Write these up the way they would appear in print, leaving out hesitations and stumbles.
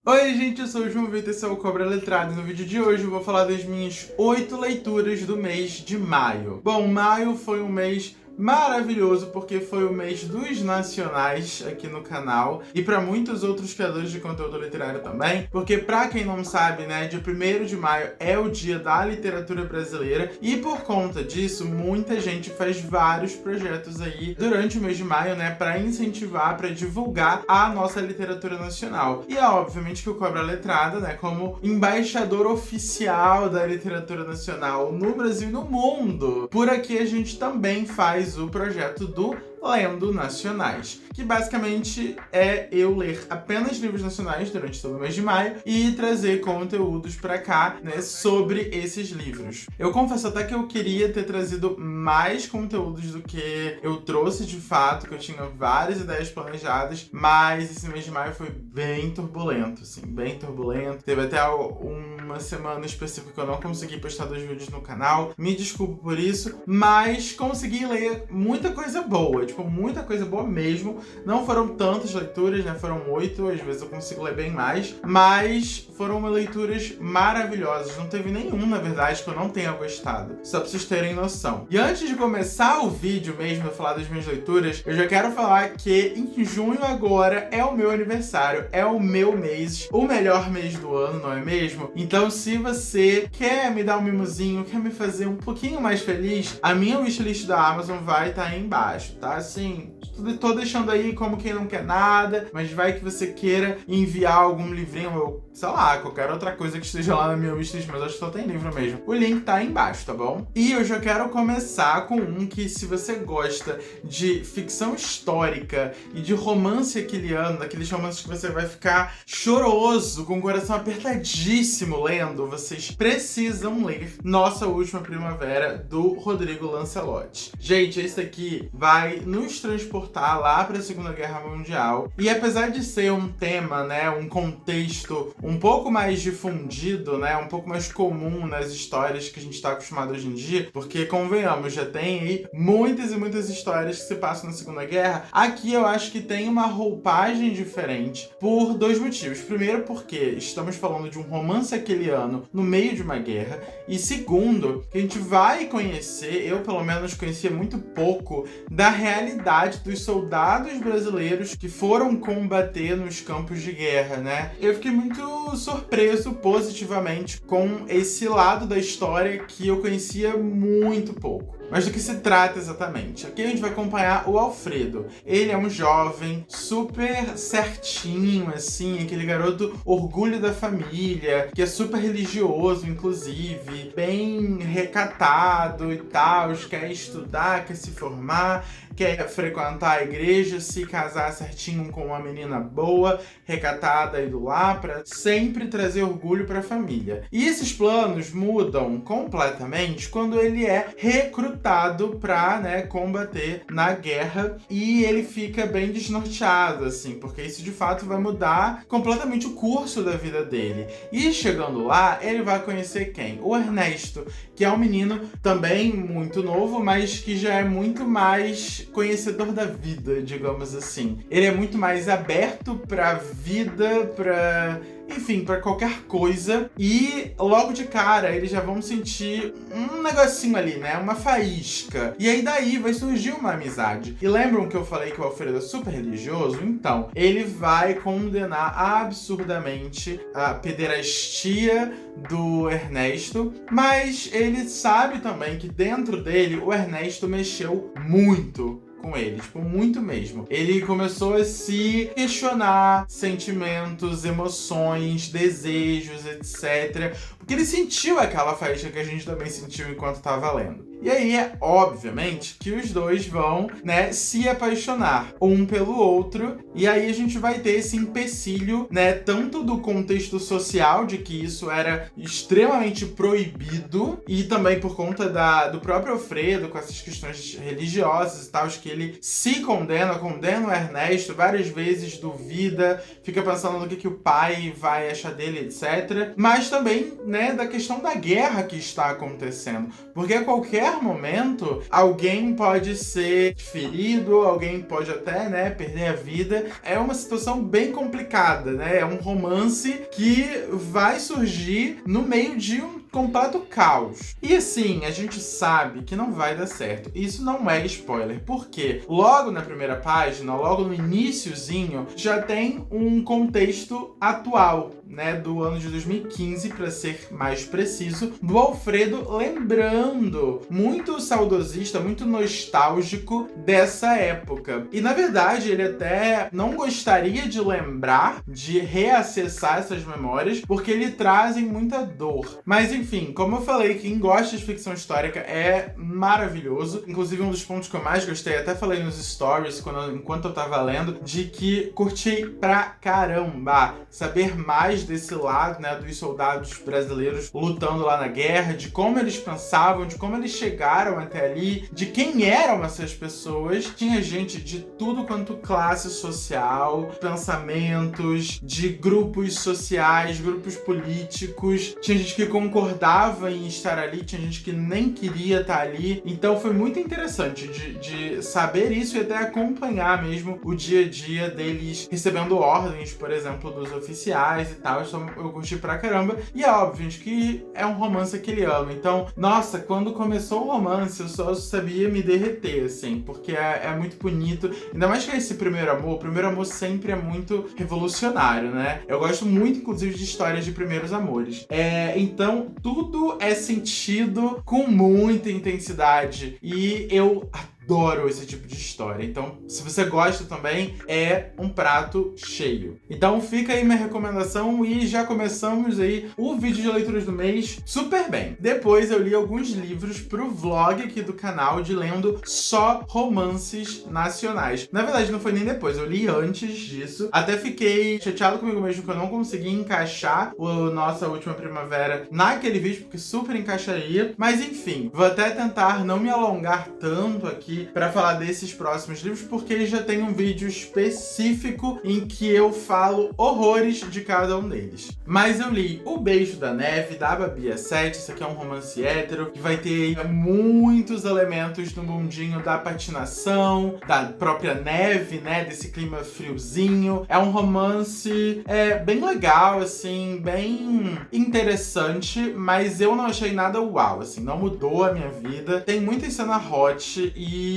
Oi gente, eu sou o João Vitor, esse é o Cobra Letrado e no vídeo de hoje eu vou falar das minhas 8 leituras do mês de maio. Bom, maio foi um mês maravilhoso porque foi o mês dos nacionais aqui no canal e para muitos outros criadores de conteúdo literário também, porque para quem não sabe, né, dia 1º de maio é o dia da literatura brasileira e por conta disso muita gente faz vários projetos aí durante o mês de maio, né, para incentivar, para divulgar a nossa literatura nacional. E é obviamente que o Cobra Letrada, né, como embaixador oficial da literatura nacional no Brasil e no mundo, por aqui a gente também faz o projeto do Lendo Nacionais, que basicamente é eu ler apenas livros nacionais durante todo o mês de maio e trazer conteúdos pra cá, né, sobre esses livros. Eu confesso até que eu queria ter trazido mais conteúdos do que eu trouxe de fato, que eu tinha várias ideias planejadas, mas esse mês de maio foi bem turbulento, assim, bem turbulento. Teve até uma semana específica que eu não consegui postar 2 vídeos no canal, me desculpo por isso, mas consegui ler muita coisa boa, tipo, muita coisa boa mesmo. Não foram tantas leituras, né? Foram 8, às vezes eu consigo ler bem mais, mas foram leituras maravilhosas. Não teve nenhum, na verdade, que eu não tenha gostado. Só pra vocês terem noção. E antes de começar o vídeo mesmo, eu falar das minhas leituras, eu já quero falar que em junho agora é o meu aniversário, é o meu mês, o melhor mês do ano, não é mesmo? Então, se você quer me dar um mimozinho, quer me fazer um pouquinho mais feliz, a minha wishlist da Amazon vai estar aí embaixo, tá? Assim, tô deixando aí como quem não quer nada, mas vai que você queira enviar algum livrinho ou, sei lá, qualquer outra coisa que esteja lá na minha wishlist, mas acho que só tem livro mesmo. O link tá aí embaixo, tá bom? E eu já quero começar com um que, se você gosta de ficção histórica e de romance aquiliano, daqueles romances que você vai ficar choroso, com o coração apertadíssimo lendo, vocês precisam ler Nossa Última Primavera, do Rodrigo Lancelotti. Gente, esse aqui vai nos transportar lá para a Segunda Guerra Mundial. E apesar de ser um tema, né, um contexto um pouco mais difundido, né, um pouco mais comum nas histórias que a gente está acostumado hoje em dia, porque, convenhamos, já tem aí muitas e muitas histórias que se passam na Segunda Guerra, aqui eu acho que tem uma roupagem diferente por 2 motivos. Primeiro, porque estamos falando de um romance aquiliano no meio de uma guerra, e segundo, que a gente vai conhecer, eu pelo menos conhecia muito pouco, da realidade dos soldados brasileiros que foram combater nos campos de guerra, né? Eu fiquei muito surpreso positivamente com esse lado da história que eu conhecia muito pouco. Mas do que se trata exatamente? Aqui a gente vai acompanhar o Alfredo. Ele é um jovem super certinho, assim, aquele garoto orgulho da família, que é super religioso, inclusive, bem recatado e tal, quer estudar, quer se formar, quer frequentar a igreja, se casar certinho com uma menina boa, recatada e do lar, pra sempre trazer orgulho pra família. E esses planos mudam completamente quando ele é recrutado pra, né, combater na guerra, e ele fica bem desnorteado, assim, porque isso de fato vai mudar completamente o curso da vida dele. E chegando lá, ele vai conhecer quem? O Ernesto, que é um menino também muito novo, mas que já é muito mais conhecedor da vida, digamos assim. Ele é muito mais aberto pra vida, enfim, pra qualquer coisa, e logo de cara eles já vão sentir um negocinho ali, né? Uma faísca. E aí daí vai surgir uma amizade. E lembram que eu falei que o Alfredo é super religioso? Então, ele vai condenar absurdamente a pederastia do Ernesto, mas ele sabe também que dentro dele o Ernesto mexeu muito com ele, tipo, muito mesmo. Ele começou a se questionar sentimentos, emoções, desejos, etc. Porque ele sentiu aquela faísca que a gente também sentiu enquanto tava lendo. E aí é obviamente que os dois vão, né, se apaixonar um pelo outro, e aí a gente vai ter esse empecilho, né, tanto do contexto social, de que isso era extremamente proibido, e também por conta do próprio Alfredo, com essas questões religiosas e tal, que ele se condena o Ernesto várias vezes, duvida, fica pensando no que o pai vai achar dele, etc. Mas também, né, da questão da guerra que está acontecendo, porque a qualquer qualquer momento, alguém pode ser ferido, alguém pode até, né, perder a vida. É uma situação bem complicada, né? É um romance que vai surgir no meio de um completo caos. E assim, a gente sabe que não vai dar certo. Isso não é spoiler, porque logo na primeira página, logo no iniciozinho, já tem um contexto atual, né, do ano de 2015, para ser mais preciso, do Alfredo lembrando, muito saudosista, muito nostálgico dessa época. E na verdade, ele até não gostaria de lembrar, de reacessar essas memórias, porque ele trazem muita dor. Mas enfim, como eu falei, quem gosta de ficção histórica é maravilhoso. Inclusive, um dos pontos que eu mais gostei, até falei nos stories enquanto eu tava lendo, de que curti pra caramba saber mais desse lado, né, dos soldados brasileiros lutando lá na guerra, de como eles pensavam, de como eles chegaram até ali, de quem eram essas pessoas. Tinha gente de tudo quanto classe social, pensamentos, de grupos sociais, grupos políticos. Tinha gente que concordava em estar ali, tinha gente que nem queria estar ali. Então foi muito interessante de saber isso e até acompanhar mesmo o dia a dia deles recebendo ordens, por exemplo, dos oficiais e tal. Então eu curti pra caramba. E é óbvio, gente, que é um romance aqueliano. Então, nossa, quando começou o romance, eu só sabia me derreter, assim, porque é muito bonito. Ainda mais que esse primeiro amor. O primeiro amor sempre é muito revolucionário, né? Eu gosto muito, inclusive, de histórias de primeiros amores. Então, tudo é sentido com muita intensidade. E eu adoro esse tipo de história. Então, se você gosta também, é um prato cheio. Então, fica aí minha recomendação e já começamos aí o vídeo de leituras do mês super bem. Depois eu li alguns livros pro vlog aqui do canal de lendo só romances nacionais. Na verdade, não foi nem depois, eu li antes disso. Até fiquei chateado comigo mesmo que eu não consegui encaixar o Nossa Última Primavera naquele vídeo, porque super encaixaria. Mas enfim, vou até tentar não me alongar tanto aqui para falar desses próximos livros, porque já tem um vídeo específico em que eu falo horrores de cada um deles. Mas eu li O Beijo da Neve, da Babi Sete. Isso aqui é um romance hétero, que vai ter muitos elementos do mundinho da patinação, da própria neve, né, desse clima friozinho. É um romance bem legal, assim, bem interessante, mas eu não achei nada uau, assim, não mudou a minha vida. Tem muita cena hot e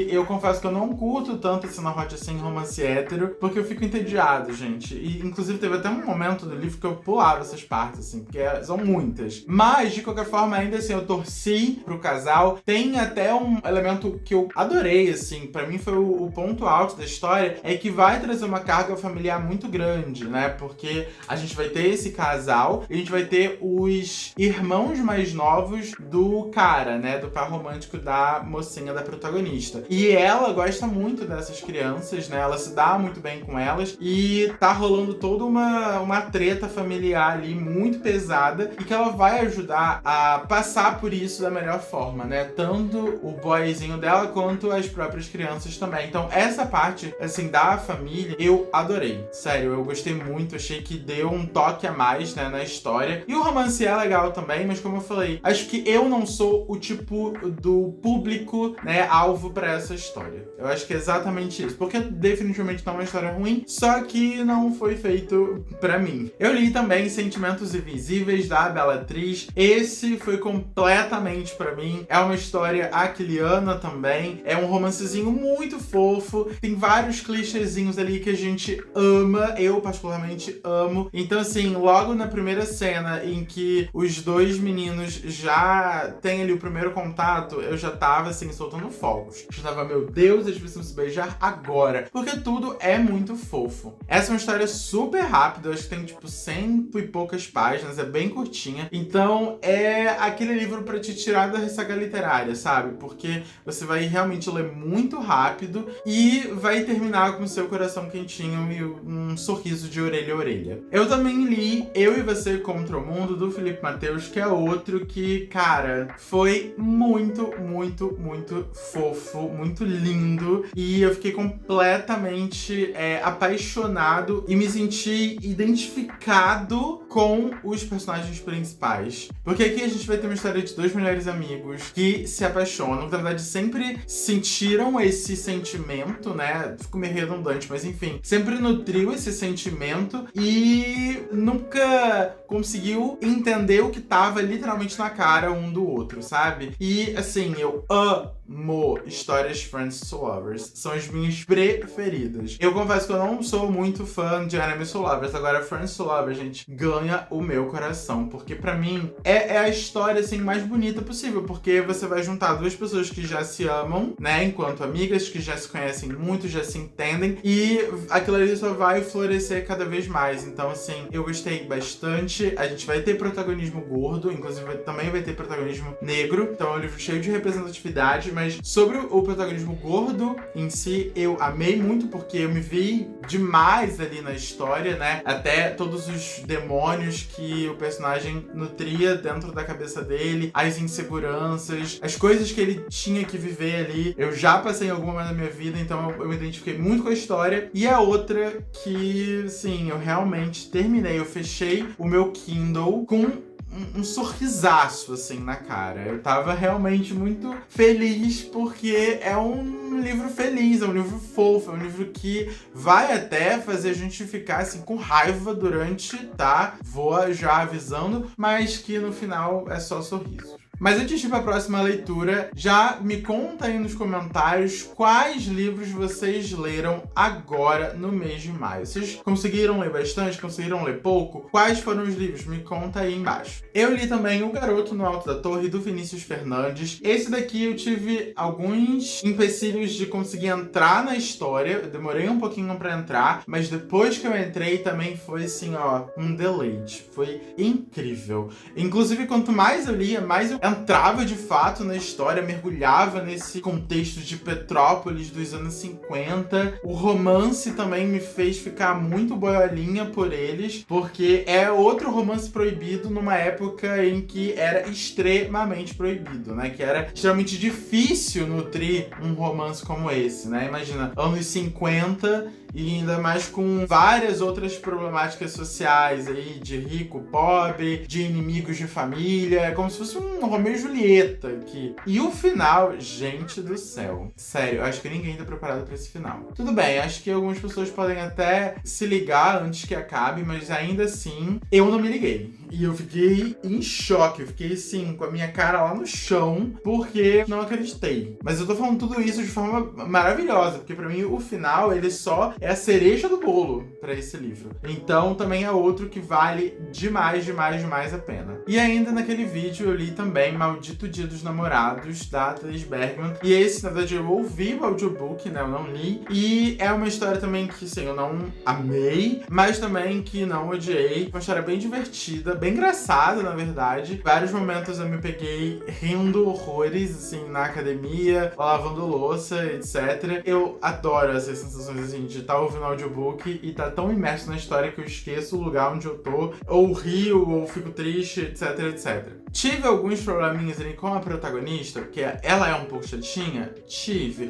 eu confesso que eu não curto tanto esse cena hot assim em romance hétero, porque eu fico entediado, gente. E inclusive teve até um momento do livro que eu pulava essas partes, assim, porque são muitas. Mas, de qualquer forma, ainda assim, eu torci pro casal. Tem até um elemento que eu adorei, assim, pra mim foi o ponto alto da história, é que vai trazer uma carga familiar muito grande, né? Porque a gente vai ter esse casal e a gente vai ter os irmãos mais novos do cara, né? Do par romântico da mocinha, da protagonista. E ela gosta muito dessas crianças, né? Ela se dá muito bem com elas e tá rolando toda uma treta familiar ali muito pesada e que ela vai ajudar a passar por isso da melhor forma, né? Tanto o boyzinho dela quanto as próprias crianças também. Então essa parte, assim, da família, eu adorei. Sério, eu gostei muito, achei que deu um toque a mais, né, na história. E o romance é legal também, mas como eu falei, acho que eu não sou o tipo do público, né, alvo pra essa história. Eu acho que é exatamente isso, porque definitivamente não é uma história ruim, só que não foi feito pra mim. Eu li também Sentimentos Invisíveis, da Bellatrix. Esse foi completamente pra mim. É uma história aquiliana também. É um romancezinho muito fofo. Tem vários clichêzinhos ali que a gente ama. Eu particularmente amo. Então assim, logo na primeira cena em que os dois meninos já têm ali o primeiro contato, eu já tava assim, soltando fogos. Eu tava, meu Deus, eles precisam se beijar agora. Porque tudo é muito fofo. Essa é uma história super rápida, eu acho que tem tipo 100 e poucas páginas, é bem curtinha. Então é aquele livro pra te tirar da ressaca literária, sabe? Porque você vai realmente ler muito rápido e vai terminar com o seu coração quentinho e um sorriso de orelha a orelha. Eu também li Eu e Você Contra o Mundo, do Felipe Mateus, que é outro que, cara, foi muito, muito, muito fofo, muito lindo, e eu fiquei completamente apaixonado e me senti identificado com os personagens principais. Porque aqui a gente vai ter uma história de dois melhores amigos que se apaixonam, que na verdade sempre sentiram esse sentimento, né? Fico meio redundante, mas enfim, sempre nutriu esse sentimento e nunca conseguiu entender o que tava literalmente na cara um do outro, sabe? E assim, eu amo histórias Friends to Lovers. São as minhas preferidas. Eu confesso que eu não sou muito fã de Enemies to Lovers. Agora, Friends to Lovers, gente, ganha o meu coração. Porque pra mim, é a história, assim, mais bonita possível. Porque você vai juntar duas pessoas que já se amam, né? Enquanto amigas, que já se conhecem muito, já se entendem. E aquilo ali só vai florescer cada vez mais. Então, assim, eu gostei bastante. A gente vai ter protagonismo gordo. Inclusive, também vai ter protagonismo negro. Então, é um livro cheio de representatividade. Mas sobre o protagonismo gordo em si, eu amei muito porque eu me vi demais ali na história, né? Até todos os demônios que o personagem nutria dentro da cabeça dele, as inseguranças, as coisas que ele tinha que viver ali. Eu já passei em alguma momento da minha vida, então eu me identifiquei muito com a história. E a outra que, sim, eu realmente terminei, eu fechei o meu Kindle com um sorrisaço, assim, na cara. Eu tava realmente muito feliz porque é um livro feliz, é um livro fofo, é um livro que vai até fazer a gente ficar, assim, com raiva durante, tá? Vou já avisando, mas que no final é só sorrisos. Mas antes de ir para a próxima leitura, já me conta aí nos comentários quais livros vocês leram agora no mês de maio. Vocês conseguiram ler bastante? Conseguiram ler pouco? Quais foram os livros? Me conta aí embaixo. Eu li também O Garoto no Alto da Torre, do Vinícius Fernandes. Esse daqui eu tive alguns empecilhos de conseguir entrar na história. Eu demorei um pouquinho para entrar, mas depois que eu entrei também foi assim, ó, um deleite. Foi incrível. Inclusive, quanto mais eu lia, mais eu entrava de fato na história, mergulhava nesse contexto de Petrópolis dos anos 50. O romance também me fez ficar muito boiolinha por eles, porque é outro romance proibido numa época em que era extremamente proibido, né? Que era extremamente difícil nutrir um romance como esse, né? Imagina, anos 50 e ainda mais com várias outras problemáticas sociais aí, de rico, pobre, de inimigos de família, é como se fosse um Romeu e Julieta aqui. E o final, gente do céu. Sério, eu acho que ninguém tá preparado pra esse final. Tudo bem, acho que algumas pessoas podem até se ligar antes que acabe, mas ainda assim, eu não me liguei. E eu fiquei em choque, eu fiquei assim, com a minha cara lá no chão, porque não acreditei. Mas eu tô falando tudo isso de forma maravilhosa, porque pra mim o final, ele só é a cereja do bolo pra esse livro. Então também é outro que vale demais, demais, demais a pena. E ainda naquele vídeo eu li também Maldito Dia dos Namorados, da Thaís Bergman. E esse, na verdade, eu ouvi o audiobook, né? Eu não li. E é uma história também que, assim, eu não amei, mas também que não odiei. Uma história bem divertida, bem engraçada, na verdade. Vários momentos eu me peguei rindo horrores, assim, na academia, lavando louça, etc. Eu adoro essas sensações, assim, de estar ouvindo audiobook e estar tão imerso na história que eu esqueço o lugar onde eu tô, ou rio, ou fico triste, etc, etc. Tive alguns probleminhas ali com a protagonista, porque ela é um pouco chatinha,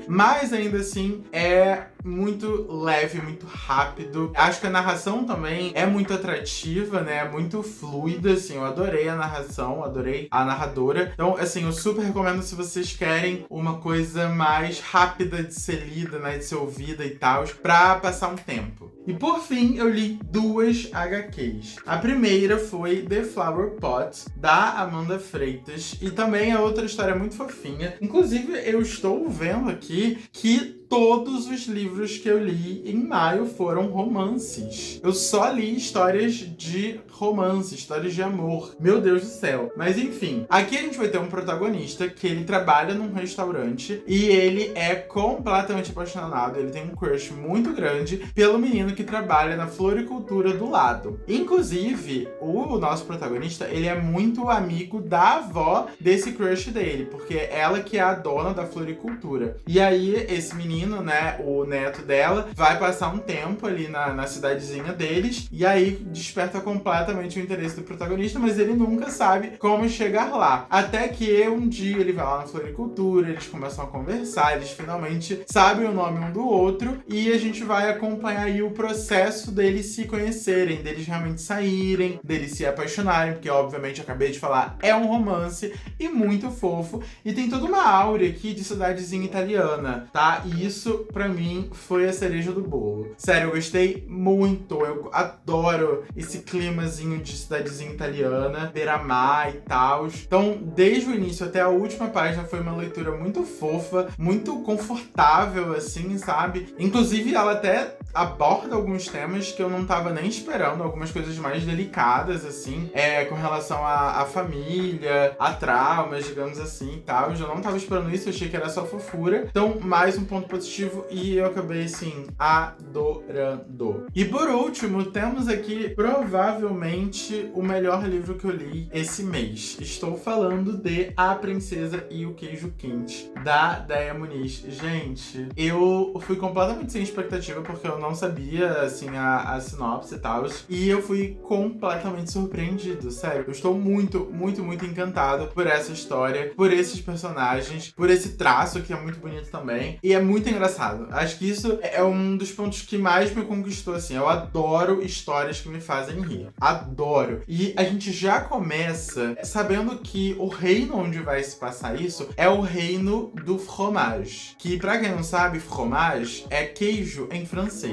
mas ainda assim é muito leve, muito rápido. Acho que a narração também é muito atrativa, né? É muito fluida, assim, eu adorei a narração, adorei a narradora. Então, assim, eu super recomendo se vocês querem uma coisa mais rápida de ser lida, né? De ser ouvida e tal, pra passar um tempo. E por fim, eu li duas HQs. A primeira foi The Flower Pot, da Amanda Freitas, e também é outra história muito fofinha. Inclusive, eu estou vendo aqui que todos os livros que eu li em maio foram romances. Eu só li histórias de romance, histórias de amor. Meu Deus do céu. Mas enfim, aqui a gente vai ter um protagonista que ele trabalha num restaurante e ele é completamente apaixonado. Ele tem um crush muito grande pelo menino que trabalha na floricultura do lado. Inclusive, o nosso protagonista, ele é muito amigo da avó desse crush dele, porque é ela que é a dona da floricultura. E aí, esse menino, né, o neto dela, vai passar um tempo ali na cidadezinha deles, e aí desperta completa exatamente o interesse do protagonista, mas ele nunca sabe como chegar lá. Até que um dia ele vai lá na floricultura, eles começam a conversar, eles finalmente sabem o nome um do outro e a gente vai acompanhar aí o processo deles se conhecerem, deles realmente saírem, deles se apaixonarem, porque obviamente, acabei de falar, é um romance e muito fofo. E tem toda uma áurea aqui de cidadezinha italiana, tá? E isso, pra mim, foi a cereja do bolo. Sério, eu gostei muito. Eu adoro esse climazinho de cidadezinha italiana, beira-mar e tal. Então, desde o início até a última página foi uma leitura muito fofa, muito confortável, assim, sabe? Inclusive, ela até aborda alguns temas que eu não tava nem esperando, algumas coisas mais delicadas, assim, com relação à família, a traumas, digamos assim, e tal. Eu já não tava esperando isso, eu achei que era só fofura. Então, mais um ponto positivo e eu acabei, assim, adorando. E por último, temos aqui, provavelmente, o melhor livro que eu li esse mês. Estou falando de A Princesa e o Queijo Quente, da Déia Muniz. Gente, eu fui completamente sem expectativa, porque eu não sabia, assim, a sinopse e tal. E eu fui completamente surpreendido, sério. Eu estou muito, muito, muito encantado por essa história, por esses personagens, por esse traço que é muito bonito também. E é muito engraçado. Acho que isso é um dos pontos que mais me conquistou, assim. Eu adoro histórias que me fazem rir. Adoro. E a gente já começa sabendo que o reino onde vai se passar isso é o reino do fromage. Que, pra quem não sabe, fromage é queijo em francês.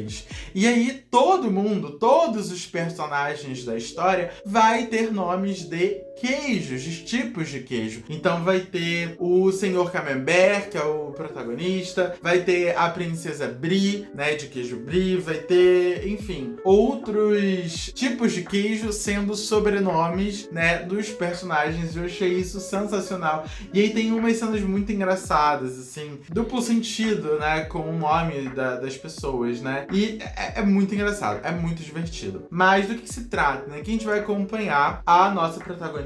E aí, todo mundo, todos os personagens da história vai ter nomes de queijos, de tipos de queijo. Então vai ter o Senhor Camembert, que é o protagonista, vai ter a Princesa Brie, né, de queijo Brie, vai ter, enfim, outros tipos de queijo sendo sobrenomes, né, dos personagens. Eu achei isso sensacional. E aí tem umas cenas muito engraçadas, assim, duplo sentido, né, com o nome das pessoas, né, e é muito engraçado, é muito divertido. Mas do que se trata, né, que a gente vai acompanhar a nossa protagonista,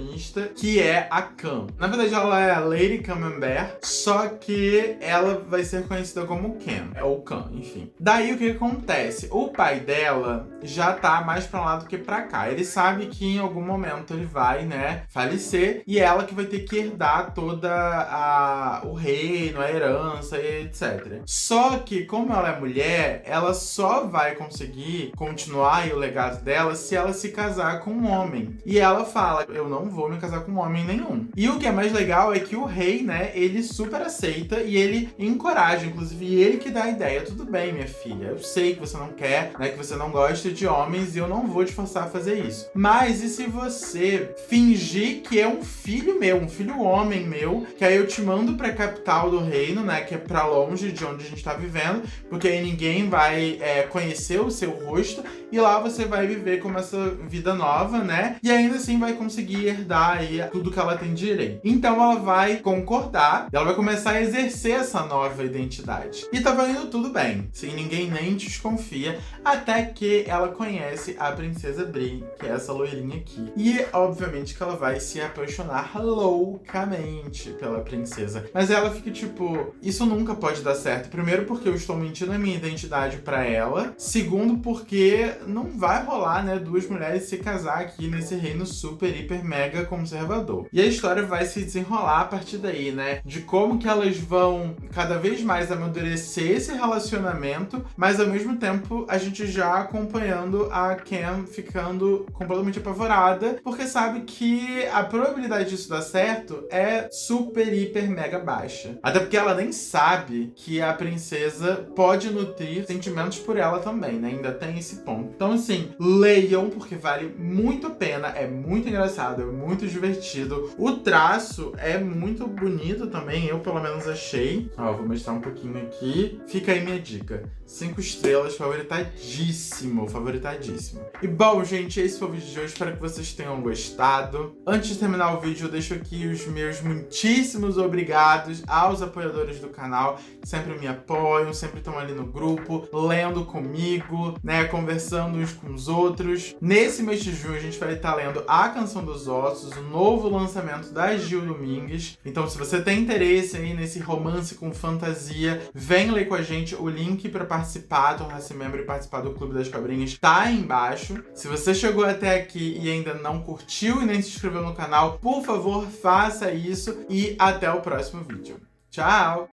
que é a Cam. Na verdade, ela é a Lady Camembert, só que ela vai ser conhecida como Cam, ou Cam, enfim. Daí o que acontece? O pai dela já tá mais pra lá do que pra cá. Ele sabe que em algum momento ele vai, né, falecer, e ela que vai ter que herdar toda o reino, a herança e etc. Só que, como ela é mulher, ela só vai conseguir continuar aí o legado dela se ela se casar com um homem. E ela fala, eu não vou me casar com homem nenhum. E o que é mais legal é que o rei, né, ele super aceita e ele encoraja, inclusive ele que dá a ideia. Tudo bem, minha filha, eu sei que você não quer, né, que você não gosta de homens e eu não vou te forçar a fazer isso. Mas e se você fingir que é um filho meu, um filho homem meu, que aí eu te mando pra capital do reino, né, que é pra longe de onde a gente tá vivendo, porque aí ninguém vai conhecer o seu rosto e lá você vai viver como essa vida nova, né, e ainda assim vai conseguir herdar aí tudo que ela tem direito. Então ela vai concordar, ela vai começar a exercer essa nova identidade. E tava indo tudo bem, sim, ninguém nem desconfia, até que ela conhece a Princesa Brie, que é essa loirinha aqui. E obviamente que ela vai se apaixonar loucamente pela princesa. Mas ela fica tipo, isso nunca pode dar certo. Primeiro porque eu estou mentindo a minha identidade pra ela. Segundo porque não vai rolar, né, duas mulheres se casar aqui nesse reino super, hiper, mega conservador. E a história vai se desenrolar a partir daí, né, de como que elas vão cada vez mais amadurecer esse relacionamento, mas ao mesmo tempo a gente já acompanhando a Cam ficando completamente apavorada, porque sabe que a probabilidade disso dar certo é super, hiper, mega baixa. Até porque ela nem sabe que a princesa pode nutrir sentimentos por ela também, né? Ainda tem esse ponto. Então, assim, leiam, porque vale muito a pena, é muito engraçado, é muito divertido. O traço é muito bonito também, eu pelo menos achei. Ó, vou mostrar um pouquinho aqui. Fica aí minha dica. 5 estrelas, favoritadíssimo, favoritadíssimo. E bom, gente, esse foi o vídeo de hoje, espero que vocês tenham gostado. Antes de terminar o vídeo, eu deixo aqui os meus muitíssimos obrigados aos apoiadores do canal, que sempre me apoiam, sempre estão ali no grupo, lendo lendo comigo, né, conversando uns com os outros. Nesse mês de junho a gente vai estar lendo A Canção dos Ossos, o novo lançamento da Gil Domingues. Então se você tem interesse aí nesse romance com fantasia, vem ler com a gente. O link para participar, tornar-se membro e participar do Clube das Cobrinhas tá aí embaixo. Se você chegou até aqui e ainda não curtiu e nem se inscreveu no canal, por favor, faça isso e até o próximo vídeo. Tchau!